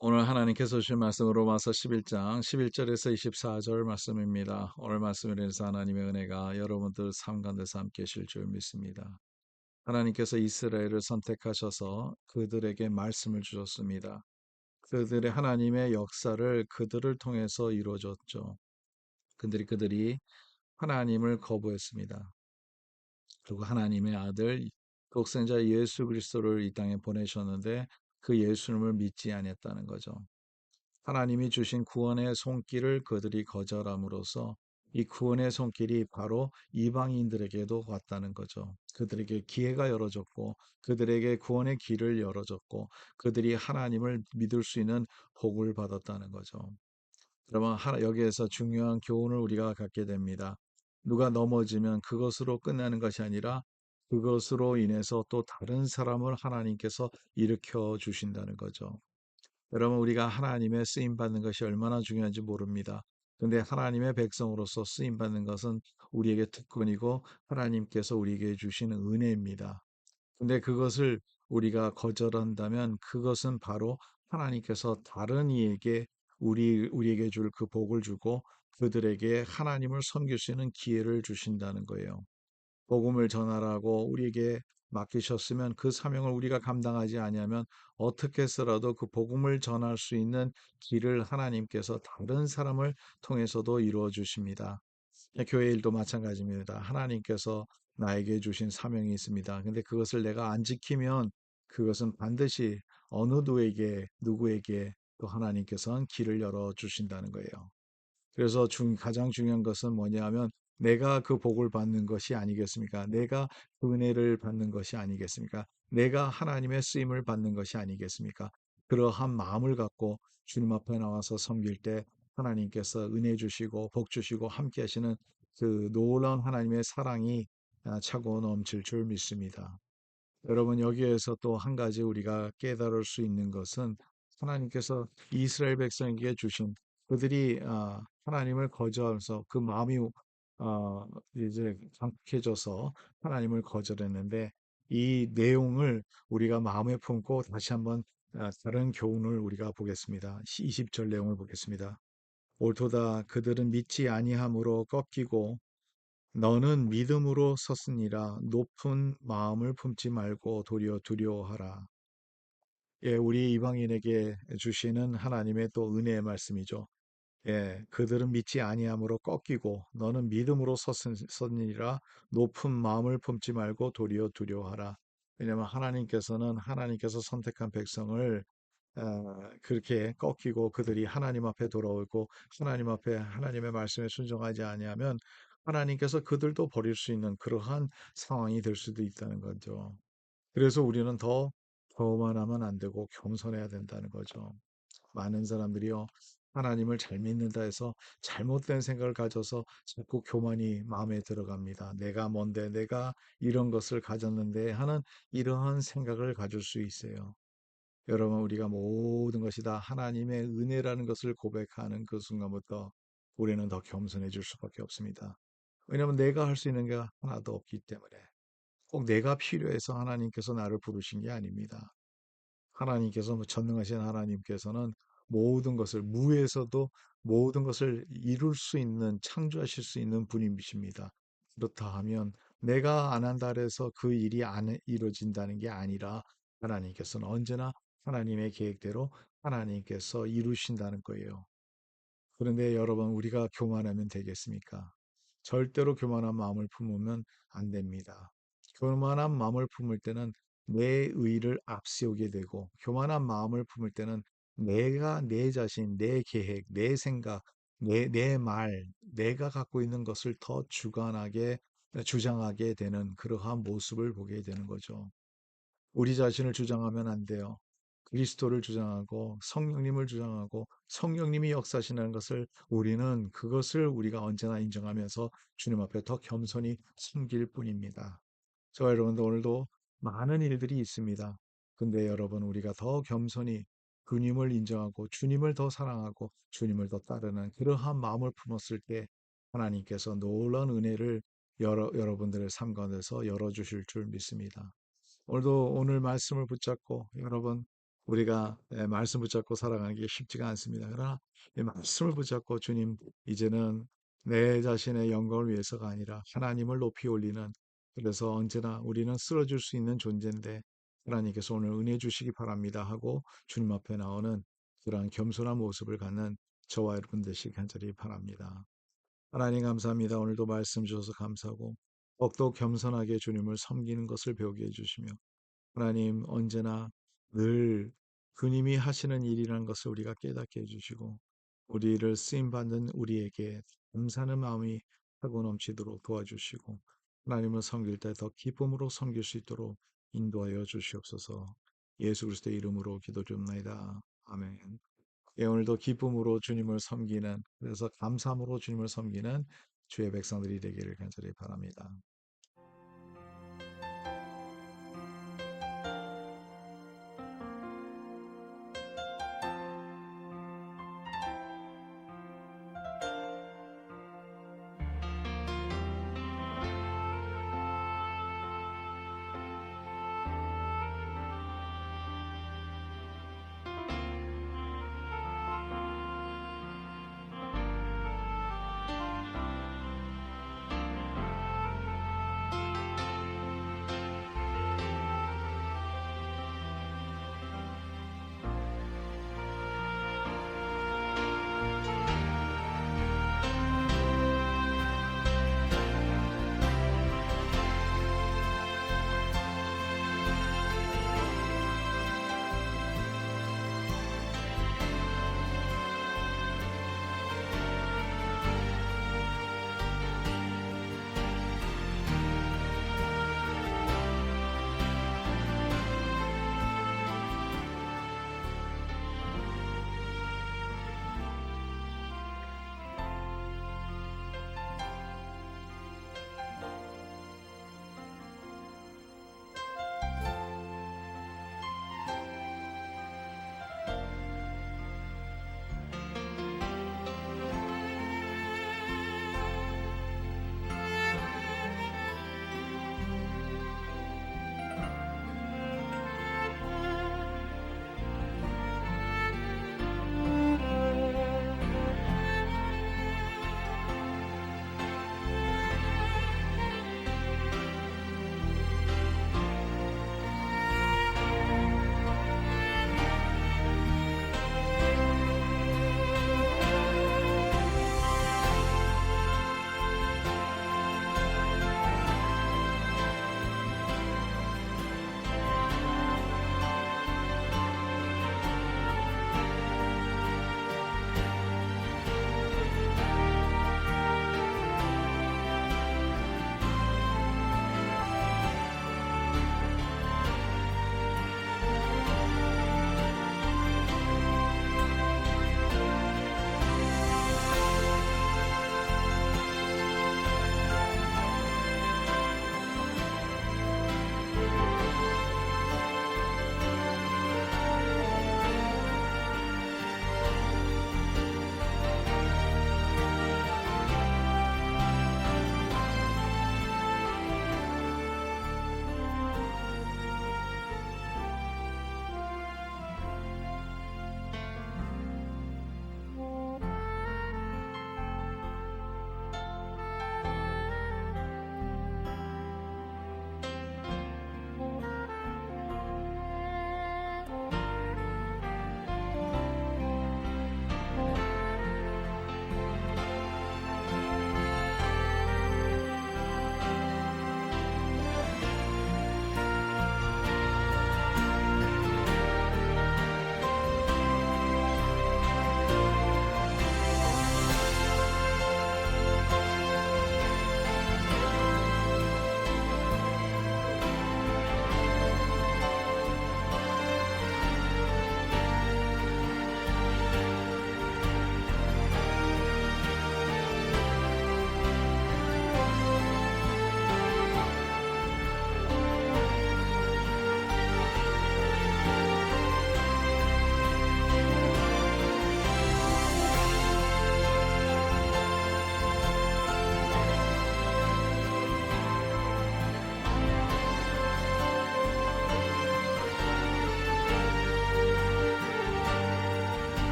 오늘 하나님께서 주신 말씀은 로마서 11장 11절에서 24절 말씀입니다. 오늘 말씀을 인해서 하나님의 은혜가 여러분들 삶 가운데서 함께 하실 줄 믿습니다. 하나님께서 이스라엘을 선택하셔서 그들에게 말씀을 주셨습니다. 그들의 하나님의 역사를 그들을 통해서 이루어졌죠. 그들이 하나님을 거부했습니다. 그리고 하나님의 아들 독생자 예수 그리스도를 이 땅에 보내셨는데 그 예수님을 믿지 아니했다는 거죠. 하나님이 주신 구원의 손길을 그들이 거절함으로써 이 구원의 손길이 바로 이방인들에게도 왔다는 거죠. 그들에게 기회가 열어졌고 그들에게 구원의 길을 열어줬고 그들이 하나님을 믿을 수 있는 복을 받았다는 거죠. 그러면 여기에서 중요한 교훈을 우리가 갖게 됩니다. 누가 넘어지면 그것으로 끝나는 것이 아니라 그것으로 인해서 또 다른 사람을 하나님께서 일으켜 주신다는 거죠. 여러분, 우리가 하나님의 쓰임 받는 것이 얼마나 중요한지 모릅니다. 근데 하나님의 백성으로서 쓰임 받는 것은 우리에게 특권이고 하나님께서 우리에게 주시는 은혜입니다. 근데 그것을 우리가 거절한다면 그것은 바로 하나님께서 다른 이에게 우리에게 줄 그 복을 주고 그들에게 하나님을 섬길 수 있는 기회를 주신다는 거예요. 복음을 전하라고 우리에게 맡기셨으면 그 사명을 우리가 감당하지 아니하면 어떻게 해서라도 그 복음을 전할 수 있는 길을 하나님께서 다른 사람을 통해서도 이루어 주십니다. 교회 일도 마찬가지입니다. 하나님께서 나에게 주신 사명이 있습니다. 근데 그것을 내가 안 지키면 그것은 반드시 어느 누구에게 또 하나님께서는 길을 열어 주신다는 거예요. 그래서 가장 중요한 것은 뭐냐면 내가 그 복을 받는 것이 아니겠습니까? 내가 그 은혜를 받는 것이 아니겠습니까? 내가 하나님의 쓰임을 받는 것이 아니겠습니까? 그러한 마음을 갖고 주님 앞에 나와서 섬길 때 하나님께서 은혜 주시고 복 주시고 함께 하시는 그 놀라운 하나님의 사랑이 차고 넘칠 줄 믿습니다. 여러분, 여기에서 또 한 가지 우리가 깨달을 수 있는 것은 하나님께서 이스라엘 백성에게 주신 그들이 하나님을 거절하면서 그 마음이 이제 강팍해져서 하나님을 거절했는데 이 내용을 우리가 마음에 품고 다시 한번 다른 교훈을 우리가 보겠습니다. 20절 내용을 보겠습니다. 옳도다 그들은 믿지 아니함으로 꺾이고 너는 믿음으로 섰으니라 높은 마음을 품지 말고 도리어 두려워하라. 예, 우리 이방인에게 주시는 하나님의 또 은혜의 말씀이죠. 예, 그들은 믿지 아니함으로 꺾이고 너는 믿음으로 섰으니라 높은 마음을 품지 말고 도리어 두려워하라. 왜냐하면 하나님께서 선택한 백성을 그렇게 꺾이고 그들이 하나님 앞에 돌아오고 하나님 앞에 하나님의 말씀에 순종하지 아니하면 하나님께서 그들도 버릴 수 있는 그러한 상황이 될 수도 있다는 거죠. 그래서 우리는 더 교만하면 안 되고 겸손해야 된다는 거죠. 많은 사람들이요, 하나님을 잘 믿는다 해서 잘못된 생각을 가져서 자꾸 교만이 마음에 들어갑니다. 내가 뭔데, 내가 이런 것을 가졌는데 하는 이러한 생각을 가질 수 있어요. 여러분, 우리가 모든 것이 다 하나님의 은혜라는 것을 고백하는 그 순간부터 우리는 더 겸손해질 수밖에 없습니다. 왜냐하면 내가 할 수 있는 게 하나도 없기 때문에 꼭 내가 필요해서 하나님께서 나를 부르신 게 아닙니다. 하나님께서 전능하신 하나님께서는 모든 것을 무에서도 모든 것을 이룰 수 있는 창조하실 수 있는 분이십니다. 그렇다 하면 내가 안 한다 해서 그 일이 안 이루어진다는 게 아니라 하나님께서는 언제나 하나님의 계획대로 하나님께서 이루신다는 거예요. 그런데 여러분, 우리가 교만하면 되겠습니까? 절대로 교만한 마음을 품으면 안 됩니다. 교만한 마음을 품을 때는 내 의를 앞세우게 되고, 교만한 마음을 품을 때는 내가 내 자신, 내 계획, 내 생각, 내 말, 내가 갖고 있는 것을 더 주장하게 되는 그러한 모습을 보게 되는 거죠. 우리 자신을 주장하면 안 돼요. 그리스도를 주장하고 성령님을 주장하고 성령님이 역사하시는 것을 우리는 그것을 우리가 언제나 인정하면서 주님 앞에 더 겸손히 섬길 뿐입니다. 저와 여러분도 오늘도 많은 일들이 있습니다. 근데 여러분, 우리가 더 겸손히 주님을 인정하고 주님을 더 사랑하고 주님을 더 따르는 그러한 마음을 품었을 때 하나님께서 놀라운 은혜를 여러분들의 삶 가운데서 열어주실 줄 믿습니다. 오늘도 오늘 말씀을 붙잡고 여러분 우리가 말씀 붙잡고 살아가는 게 쉽지가 않습니다. 그러나 이 말씀을 붙잡고 주님, 이제는 내 자신의 영광을 위해서가 아니라 하나님을 높이 올리는, 그래서 언제나 우리는 쓰러질 수 있는 존재인데 하나님께서 오늘 은혜 주시기 바랍니다 하고 주님 앞에 나오는 그러한 겸손한 모습을 갖는 저와 여러분 되시기 간절히 바랍니다. 하나님 감사합니다. 오늘도 말씀 주셔서 감사하고 더욱더 겸손하게 주님을 섬기는 것을 배우게 해주시며, 하나님 언제나 늘 그님이 하시는 일이라는 것을 우리가 깨닫게 해주시고 우리를 쓰임받는 우리에게 감사하는 마음이 하고 넘치도록 도와주시고, 하나님을 섬길 때 더 기쁨으로 섬길 수 있도록 인도하여 주시옵소서. 예수 그리스도의 이름으로 기도드립니다. 아멘. 예, 오늘도 기쁨으로 주님을 섬기는, 그래서 감사함으로 주님을 섬기는 주의 백성들이 되기를 간절히 바랍니다.